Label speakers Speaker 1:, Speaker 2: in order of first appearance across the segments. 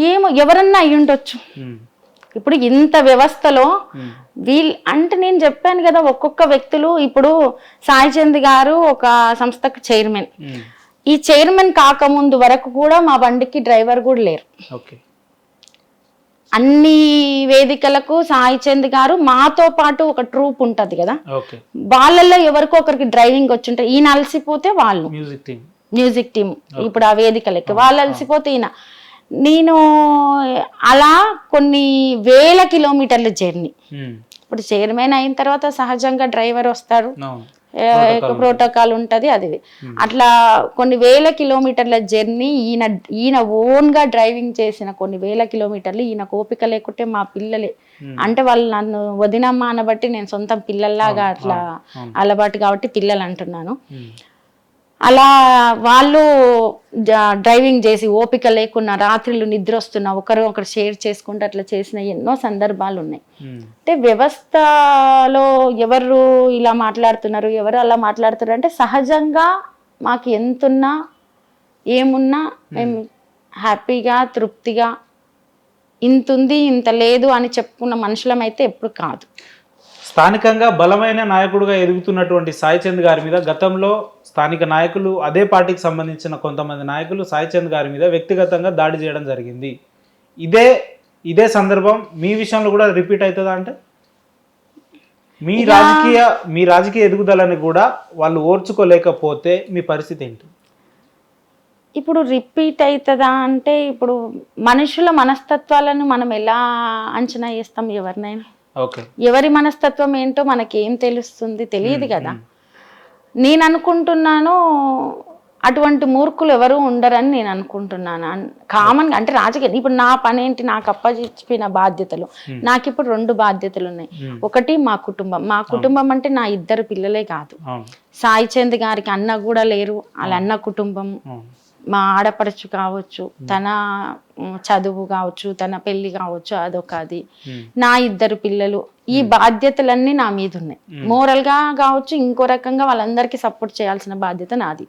Speaker 1: ఏమో ఎవరన్నా అయి ఉండొచ్చు. ఇప్పుడు ఇంత వ్యవస్థలో అంటే నేను చెప్పాను కదా, ఒక్కొక్క వ్యక్తులు, ఇప్పుడు సాయి చంద్ గారు ఒక సంస్థకు చైర్మన్. ఈ చైర్మన్ కాకముందు వరకు కూడా మా బండికి డ్రైవర్ కూడా లేరు. అన్ని వేదికలకు సాయి చంద్ గారు మాతో పాటు ఒక ట్రూప్ ఉంటది కదా, వాళ్ళల్లో ఎవరికో ఒకరికి డ్రైవింగ్ వచ్చి ఉంటాయి. ఈయన అలసిపోతే వాళ్ళు మ్యూజిక్ టీమ్, ఇప్పుడు ఆ వేదికలకి వాళ్ళు అలసిపోతే ఈయన. నేను అలా కొన్ని వేల కిలోమీటర్ల జర్నీ. ఇప్పుడు చైర్మన్ అయిన తర్వాత సహజంగా డ్రైవర్ వస్తాడు, ప్రోటోకాల్ ఉంటది, అది అట్లా కొన్ని వేల కిలోమీటర్ల జర్నీ. ఈయన ఓన్ గా డ్రైవింగ్ చేసిన కొన్ని వేల కిలోమీటర్లు. ఈయన ఓపిక లేకుంటే మా పిల్లలే, అంటే వాళ్ళు నన్ను వదినమ్మ అనబట్టి నేను సొంతం పిల్లల్లాగా అట్లా అలవాటు కాబట్టి పిల్లలు అంటున్నాను. అలా వాళ్ళు డ్రైవింగ్ చేసి ఓపిక లేకున్నా, రాత్రులు నిద్ర వస్తున్నా, ఒకరు షేర్ చేసుకుంటూ అట్లా చేసిన ఎన్నో సందర్భాలు ఉన్నాయి. అంటే వ్యవస్థలో ఎవరు ఇలా మాట్లాడుతున్నారు, ఎవరు అలా మాట్లాడుతున్నారు అంటే సహజంగా మాకు ఎంతున్నా ఏమున్నా మేము హ్యాపీగా తృప్తిగా ఇంతుంది ఇంత లేదు అని చెప్పుకున్న మనుషులమైతే ఎప్పుడు కాదు.
Speaker 2: స్థానికంగా బలమైన నాయకుడుగా ఎదుగుతున్నటువంటి సాయి చంద్ గారి మీద గతంలో స్థానిక నాయకులు, అదే పార్టీకి సంబంధించిన కొంతమంది నాయకులు సాయి చంద్ గారి మీద వ్యక్తిగతంగా దాడి చేయడం జరిగింది. ఇదే సందర్భం మీ విషయంలో కూడా రిపీట్ అవుతుందా? అంటే మీ రాజకీయ ఎదుగుదలని కూడా వాళ్ళు ఓర్చుకోలేకపోతే మీ పరిస్థితి ఏంటి?
Speaker 1: ఇప్పుడు రిపీట్ అవుతుందా అంటే, ఇప్పుడు మనుషుల మనస్తత్వాలను మనం ఎలా అంచనా వేస్తాం? ఎవరినైనా ఎవరి మనస్తత్వం ఏంటో మనకేం తెలుస్తుంది? తెలియదు కదా. నేను అనుకుంటున్నాను అటువంటి మూర్ఖులు ఎవరు ఉండరని నేను అనుకుంటున్నాను. కామన్గా అంటే రాజకీయ, ఇప్పుడు నా పని ఏంటి, నాకు అప్పచెప్పిన బాధ్యతలు, నాకు ఇప్పుడు 2 బాధ్యతలు ఉన్నాయి. ఒకటి మా కుటుంబం అంటే నా 2 పిల్లలే కాదు, సాయి చంద్ గారికి అన్న కూడా లేరు, వాళ్ళ అన్న కుటుంబం, మా ఆడపడుచు కావచ్చు, తన చదువు కావచ్చు, తన పెళ్లి కావచ్చు, అదొకది, నా 2 పిల్లలు. ఈ బాధ్యతలన్నీ నా మీద ఉన్నాయి. మోరల్ గా కావచ్చు, ఇంకో రకంగా వాళ్ళందరికీ సపోర్ట్ చేయాల్సిన బాధ్యత నాది.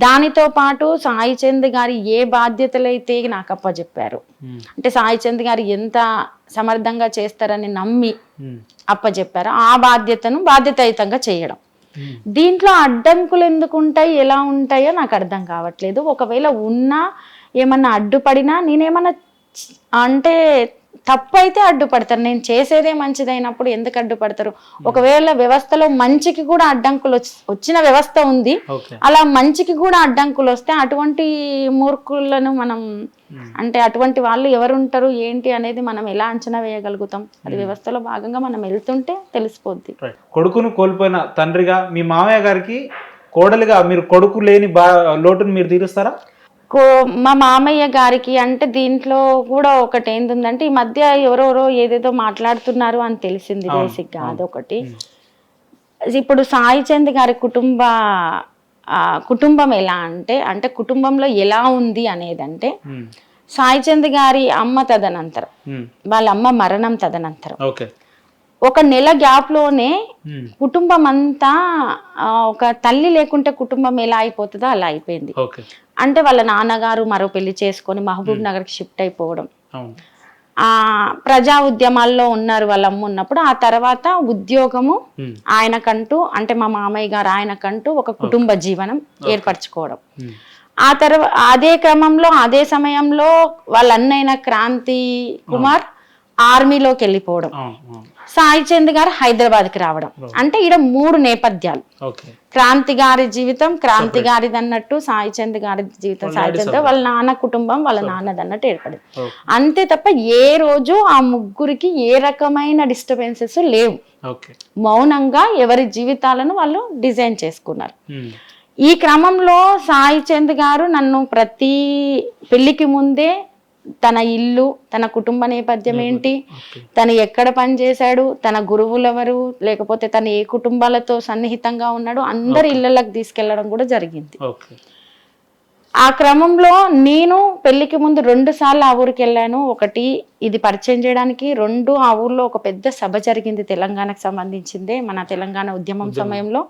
Speaker 1: దానితో పాటు సాయి చంద్ గారి ఏ బాధ్యతలు అయితే నాకు అప్పచెప్పారు, అంటే సాయి చంద్ గారు ఎంత సమర్థంగా చేస్తారని నమ్మి అప్పచెప్పారు, ఆ బాధ్యతను బాధ్యతాయుతంగా చేయడం. దీంట్లో అడ్డంకులు ఎందుకు ఉంటాయి, ఎలా ఉంటాయో నాకు అర్థం కావట్లేదు. ఒకవేళ ఉన్నా ఏమన్నా అడ్డుపడినా నేనేమన్నా అంటే తప్పు అయితే అడ్డుపడతారు. నేను చేసేదే మంచిదైనప్పుడు ఎందుకు అడ్డుపడతారు? ఒకవేళ వ్యవస్థలో మంచికి కూడా అడ్డంకులు వచ్చిన వ్యవస్థ ఉంది, అలా మంచికి కూడా అడ్డంకులు వస్తే అటువంటి మూర్ఖులను మనం అంటే అటువంటి వాళ్ళు ఎవరుంటారు ఏంటి అనేది మనం ఎలా అంచనా వేయగలుగుతాం? అది వ్యవస్థలో భాగంగా మనం వెళ్తుంటే తెలిసిపోద్ది.
Speaker 2: కొడుకును కోల్పోయిన తండ్రిగా మీ మామయ్య గారికి కోడలిగా మీరు కొడుకు లేని లోటును మీరు తీరుస్తారా?
Speaker 1: మా మామయ్య గారికి అంటే దీంట్లో కూడా ఒకటి ఏంటంటే, ఈ మధ్య ఎవరెవరో ఏదేదో మాట్లాడుతున్నారు అని తెలిసింది బేసిక్గా. అదొకటి. ఇప్పుడు సాయి చంద్ గారి కుటుంబం ఎలా అంటే కుటుంబంలో ఎలా ఉంది అనేదంటే, సాయి చంద్ గారి అమ్మ తదనంతరం, వాళ్ళ అమ్మ మరణం తదనంతరం 1 నెల గ్యాప్ లోనే కుటుంబం అంతా, ఒక తల్లి లేకుంటే కుటుంబం ఎలా అయిపోతుందో అలా అయిపోయింది. అంటే వాళ్ళ నాన్నగారు మరో పెళ్లి చేసుకొని మహబూబ్ నగర్కి షిఫ్ట్ అయిపోవడం, ప్రజా ఉద్యమాల్లో ఉన్నారు వాళ్ళ అమ్మ ఉన్నప్పుడు. ఆ తర్వాత ఉద్యోగము ఆయనకంటూ, అంటే మా మామయ్య గారు ఆయనకంటూ ఒక కుటుంబ జీవనం ఏర్పరచుకోవడం. ఆ తర్వాత అదే క్రమంలో అదే సమయంలో వాళ్ళ అన్నయ్య క్రాంతి కుమార్ ఆర్మీలోకి వెళ్ళిపోవడం, సాయి చంద్ గారు హైదరాబాద్కి రావడం. అంటే ఈడ 3 నేపథ్యాలు. క్రాంతి గారి జీవితం క్రాంతి గారిది అన్నట్టు, సాయి చంద్ గారి జీవితం సాయి చంద్, వాళ్ళ నాన్న కుటుంబం వాళ్ళ నాన్నది అన్నట్టు ఏర్పడింది. అంతే తప్ప ఏ రోజు ఆ ముగ్గురికి ఏ రకమైన డిస్టర్బెన్సెస్ లేవు. మౌనంగా ఎవరి జీవితాలను వాళ్ళు డిజైన్ చేసుకున్నారు. ఈ క్రమంలో సాయి చంద్ గారు నన్ను ప్రతి పెళ్లికి ముందే తన ఇల్లు, తన కుటుంబ నేపథ్యం ఏంటి, తను ఎక్కడ పనిచేశాడు, తన గురువులు ఎవరు, లేకపోతే తను ఏ కుటుంబాలతో సన్నిహితంగా ఉన్నాడు, అందరి ఇళ్లలోకి తీసుకెళ్లడం కూడా జరిగింది. ఆ క్రమంలో నేను పెళ్లికి ముందు 2 సార్లు ఆ ఊరికి వెళ్ళాను. ఒకటి ఇది పరిచయం చేయడానికి, 2 ఆ ఊర్లో ఒక పెద్ద సభ జరిగింది తెలంగాణకు సంబంధించిందే, మన తెలంగాణ ఉద్యమం సమయంలో.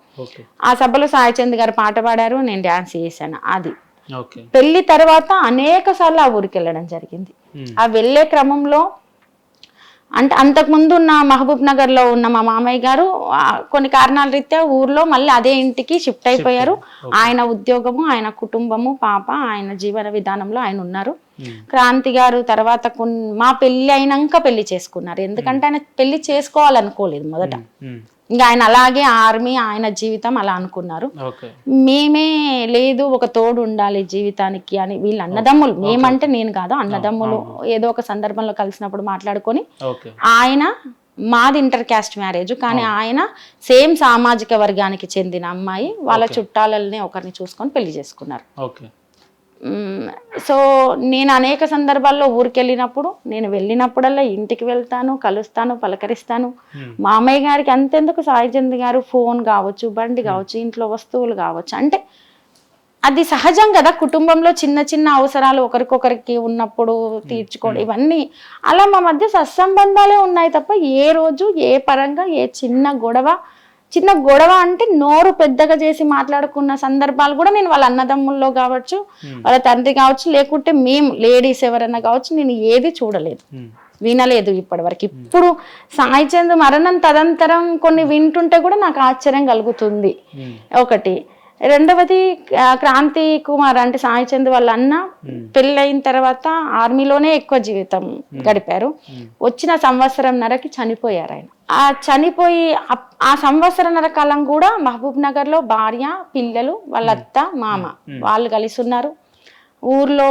Speaker 1: ఆ సభలో సాయి చంద్ గారు పాట పాడారు, నేను డాన్స్ చేశాను. అది
Speaker 2: ఓకే.
Speaker 1: పెళ్లి తర్వాత అనేక సార్లు ఆ ఊరికి వెళ్ళడం జరిగింది. ఆ వెళ్ళే క్రమంలో అంటే అంతకుముందు ఉన్న మహబూబ్ నగర్ లో ఉన్న మా మామయ్య గారు కొన్ని కారణాల రీత్యా ఊర్లో మళ్ళీ అదే ఇంటికి షిఫ్ట్ అయిపోయారు. ఆయన ఉద్యోగము, ఆయన కుటుంబము, పాప, ఆయన జీవన విధానంలో ఆయన ఉన్నారు. క్రాంతి గారు తర్వాత మా పెళ్లి అయినాక పెళ్లి చేసుకున్నారు. ఎందుకంటే ఆయన పెళ్లి చేసుకోవాలనుకోలేదు మొదట. ఇంకా ఆయన అలాగే ఆర్మీ, ఆయన జీవితం అలా అనుకున్నారు. మేమే లేదు ఒక తోడు ఉండాలి జీవితానికి అని వీళ్ళు అన్నదమ్ములు, మేమంటే నేను కాదు, అన్నదమ్ములు ఏదో ఒక సందర్భంలో కలిసినప్పుడు మాట్లాడుకొని ఆయన మాది ఇంటర్ క్యాస్ట్ మ్యారేజ్ కానీ ఆయన సేమ్ సామాజిక వర్గానికి చెందిన అమ్మాయి వాళ్ళ చుట్టాలని ఒకరిని చూసుకొని పెళ్లి చేసుకున్నారు. సో నేను అనేక సందర్భాల్లో ఊరికి వెళ్ళినప్పుడు నేను వెళ్ళినప్పుడల్లా ఇంటికి వెళ్తాను, కలుస్తాను, పలకరిస్తాను. మామయ్య గారికి అంతెందుకు సాయిచంద్ గారు ఫోన్ కావచ్చు, బండి కావచ్చు, ఇంట్లో వస్తువులు కావచ్చు, అంటే అది సహజం కదా. కుటుంబంలో చిన్న చిన్న అవసరాలు ఒకరికొకరికి ఉన్నప్పుడు తీర్చుకోవడం ఇవన్నీ అలా మా మధ్య సత్సంబంధాలే ఉన్నాయి తప్ప ఏ రోజు ఏ పరంగా ఏ చిన్న గొడవ అంటే నోరు పెద్దగా చేసి మాట్లాడుకున్న సందర్భాలు కూడా నేను వాళ్ళ అన్నదమ్ముల్లో కావచ్చు, వాళ్ళ తండ్రి కావచ్చు, లేకుంటే మేము లేడీస్ ఎవరన్నా కావచ్చు, నేను ఏది చూడలేదు, వినలేదు ఇప్పటి వరకు. ఇప్పుడు సాయిచంద్ మరణం తదంతరం కొన్ని వింటుంటే కూడా నాకు ఆశ్చర్యం కలుగుతుంది. ఒకటి. రెండవది క్రాంతి కుమార్ అంటే సాయిచంద్ వాళ్ళ అన్న పెళ్ళైన తర్వాత ఆర్మీలోనే ఎక్కువ జీవితం గడిపారు. వచ్చిన సంవత్సరంన్నరకి చనిపోయారు ఆయన. ఆ చనిపోయి ఆ సంవత్సరంన్నర కాలం కూడా మహబూబ్ నగర్ లో భార్య, పిల్లలు, వాళ్ళ అత్త, మామ వాళ్ళు కలిసి ఉన్నారు. ఊర్లో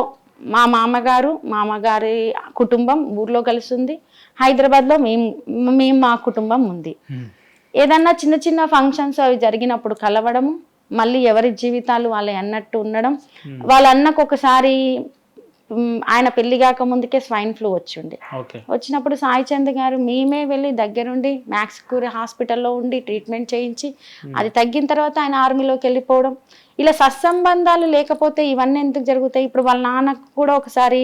Speaker 1: మా మామగారి కుటుంబం ఊర్లో కలిసి ఉంది. హైదరాబాద్ లో మేము మా కుటుంబం ఉంది. ఏదన్నా చిన్న చిన్న ఫంక్షన్స్ అవి జరిగినప్పుడు కలవడము, మళ్ళీ ఎవరి జీవితాలు వాళ్ళ అన్నట్టు ఉండడం. వాళ్ళ అన్నకు ఒకసారి ఆయన పెళ్లి కాక ముందుకే స్వైన్ ఫ్లూ వచ్చినప్పుడు సాయిచంద్ గారు మేమే వెళ్ళి దగ్గరుండి మ్యాక్స్ క్యూరీ హాస్పిటల్లో ఉండి ట్రీట్మెంట్ చేయించి అది తగ్గిన తర్వాత ఆయన ఆర్మీలోకి వెళ్ళిపోవడం. ఇలా సత్సంబంధాలు లేకపోతే ఇవన్నీ ఎందుకు జరుగుతాయి? ఇప్పుడు వాళ్ళ నాన్నకు కూడా ఒకసారి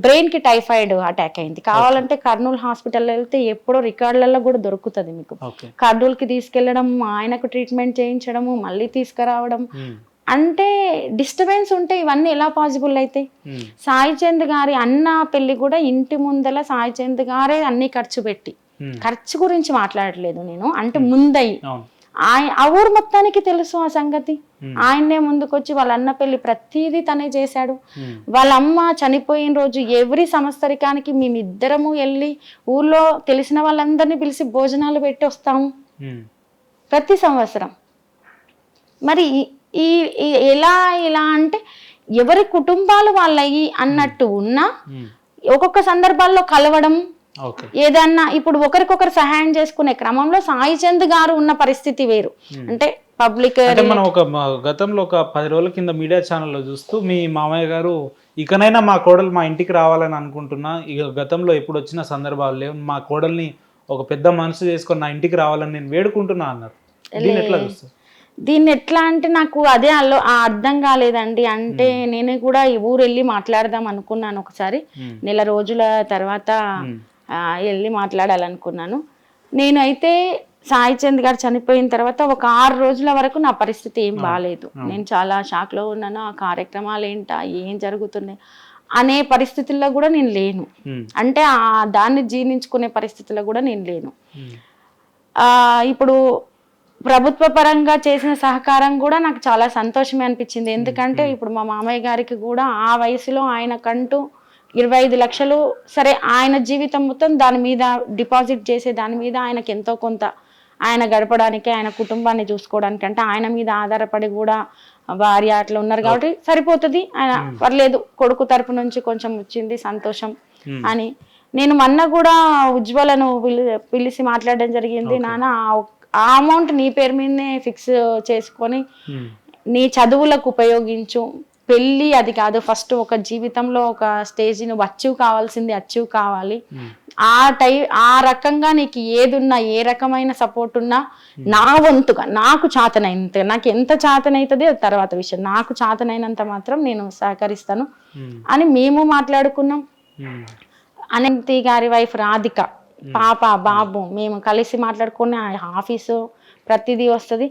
Speaker 1: బ్రెయిన్ కి టైఫాయిడ్ అటాక్ అయింది. కావాలంటే కర్నూలు హాస్పిటల్లో వెళ్తే ఎప్పుడో రికార్డులలో కూడా దొరుకుతుంది మీకు. కర్నూలుకి తీసుకెళ్లడం, ఆయనకు ట్రీట్మెంట్ చేయించడము, మళ్ళీ తీసుకురావడం, అంటే డిస్టర్బెన్స్ ఉంటే ఇవన్నీ ఎలా పాసిబుల్ అవుతాయి? సాయిచంద్ గారి అన్న పెళ్లి కూడా ఇంటి ముందల సాయిచంద్ గారే అన్ని ఖర్చు గురించి మాట్లాడలేదు నేను, అంటే ముందయి ఆ ఊరు మొత్తానికి తెలుసు ఆ సంగతి. ఆయన్నే ముందుకొచ్చి వాళ్ళ అన్న పెళ్లి ప్రతిదీ తనే చేశాడు. వాళ్ళ అమ్మ చనిపోయిన రోజు ఎవరి సంవత్సరికానికి మేమిద్దరము వెళ్ళి ఊర్లో తెలిసిన వాళ్ళందరినీ పిలిచి భోజనాలు పెట్టి వస్తాము ప్రతి సంవత్సరం. మరి ఎలా అంటే ఎవరి కుటుంబాలు వాళ్ళయి అన్నట్టు ఉన్నా ఒక్కొక్క సందర్భాల్లో కలవడం, ఏదన్నా ఇప్పుడు ఒకరికొకరు సహాయం చేసుకునే క్రమంలో సాయిచంద్ గారు ఉన్న పరిస్థితి వేరు. అంటే పబ్లిక్
Speaker 2: మనం ఒక గతంలో ఒక 10 రోజుల కింద మీడియా ఛానల్లో చూస్తూ మీ మామయ్య గారు ఇకనైనా మా కోడలు మా ఇంటికి రావాలని అనుకుంటున్నా, ఇక గతంలో ఎప్పుడు వచ్చిన సందర్భాలు లేవు, మా కోడల్ని ఒక పెద్ద మనసు చేసుకొని నా ఇంటికి రావాలని నేను వేడుకుంటున్నా అన్నారు.
Speaker 1: దీన్ని ఎట్లా అంటే నాకు అదే అర్థం కాలేదండి. అంటే నేను కూడా ఈ ఊరు వెళ్ళి మాట్లాడదాం అనుకున్నాను ఒకసారి, నెల రోజుల తర్వాత వెళ్ళి మాట్లాడాలనుకున్నాను. నేనైతే సాయిచంద్ గారు చనిపోయిన తర్వాత ఒక 6 రోజుల వరకు నా పరిస్థితి ఏం బాగాలేదు. నేను చాలా షాక్లో ఉన్నాను. ఆ కార్యక్రమాలు ఏంటా, ఏం జరుగుతున్నాయి అనే పరిస్థితుల్లో కూడా నేను లేను. అంటే దాన్ని జీర్ణించుకునే పరిస్థితుల్లో కూడా నేను లేను. ఇప్పుడు ప్రభుత్వ పరంగా చేసిన సహకారం కూడా నాకు చాలా సంతోషమే అనిపించింది. ఎందుకంటే ఇప్పుడు మా మామయ్య గారికి కూడా ఆ వయసులో ఆయనకంటూ 25 లక్షలు, సరే ఆయన జీవితం మొత్తం దాని మీద డిపాజిట్ చేసే దాని మీద ఆయనకి ఎంతో కొంత ఆయన గడపడానికి, ఆయన కుటుంబాన్ని చూసుకోవడానికి, అంటే ఆయన మీద ఆధారపడి కూడా భార్య అట్లా ఉన్నారు కాబట్టి సరిపోతుంది, ఆయన పర్లేదు కొడుకు తరపు నుంచి కొంచెం వచ్చింది సంతోషం అని. నేను మొన్న కూడా ఉజ్వలను పిలిచి మాట్లాడడం జరిగింది. నాన్న ఆ అమౌంట్ నీ పేరు మీదనే ఫిక్స్ చేసుకొని నీ చదువులకు ఉపయోగించు, పెళ్ళి అది కాదు, ఫస్ట్ ఒక జీవితంలో ఒక స్టేజ్ నువ్వు అచీవ్ కావాలి. ఆ రకంగా నీకు ఏదున్నా, ఏ రకమైన సపోర్ట్ ఉన్నా నా వంతుగా నాకు చాతనైనంత, నాకు ఎంత చాతనైతుంది అది తర్వాత విషయం, నాకు చాతనైనంత మాత్రం నేను సహకరిస్తాను అని మేము మాట్లాడుకున్నాం. అనంతి గారి వైఫ్ రాధిక, పాప, బాబు, మేము కలిసి మాట్లాడుకుని ఆఫీసు ప్రతిదీ వస్తుంది.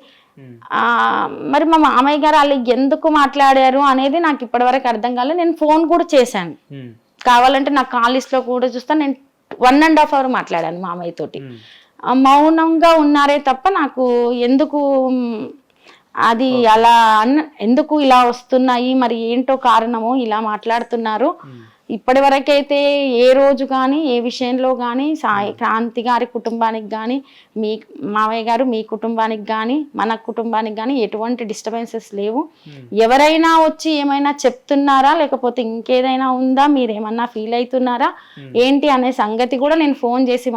Speaker 1: మరి మా మామయ్య గారు వాళ్ళు ఎందుకు మాట్లాడారు అనేది నాకు ఇప్పటివరకు అర్థం కాలేదు. నేను ఫోన్ కూడా చేశాను, కావాలంటే నా కాల్ లిస్ట్లో కూడా చూస్తాను. నేను 1.5 hour మాట్లాడాను మామయ్య తోటి. మౌనంగా ఉన్నారే తప్ప నాకు ఎందుకు అది అలా ఎందుకు ఇలా వస్తున్నాయి, మరి ఏంటో కారణమో ఇలా మాట్లాడుతున్నారు. ఇప్పటి వరకైతే ఏ రోజు కానీ ఏ విషయంలో కానీ క్రాంతి గారి కుటుంబానికి కానీ మీ మామయ్య గారు మీ కుటుంబానికి కానీ మన కుటుంబానికి కానీ ఎటువంటి డిస్టర్బెన్సెస్ లేవు. ఎవరైనా వచ్చి ఏమైనా చెప్తున్నారా, లేకపోతే ఇంకేదైనా ఉందా, మీరేమన్నా ఫీల్ అవుతున్నారా ఏంటి అనే సంగతి కూడా నేను ఫోన్ చేసి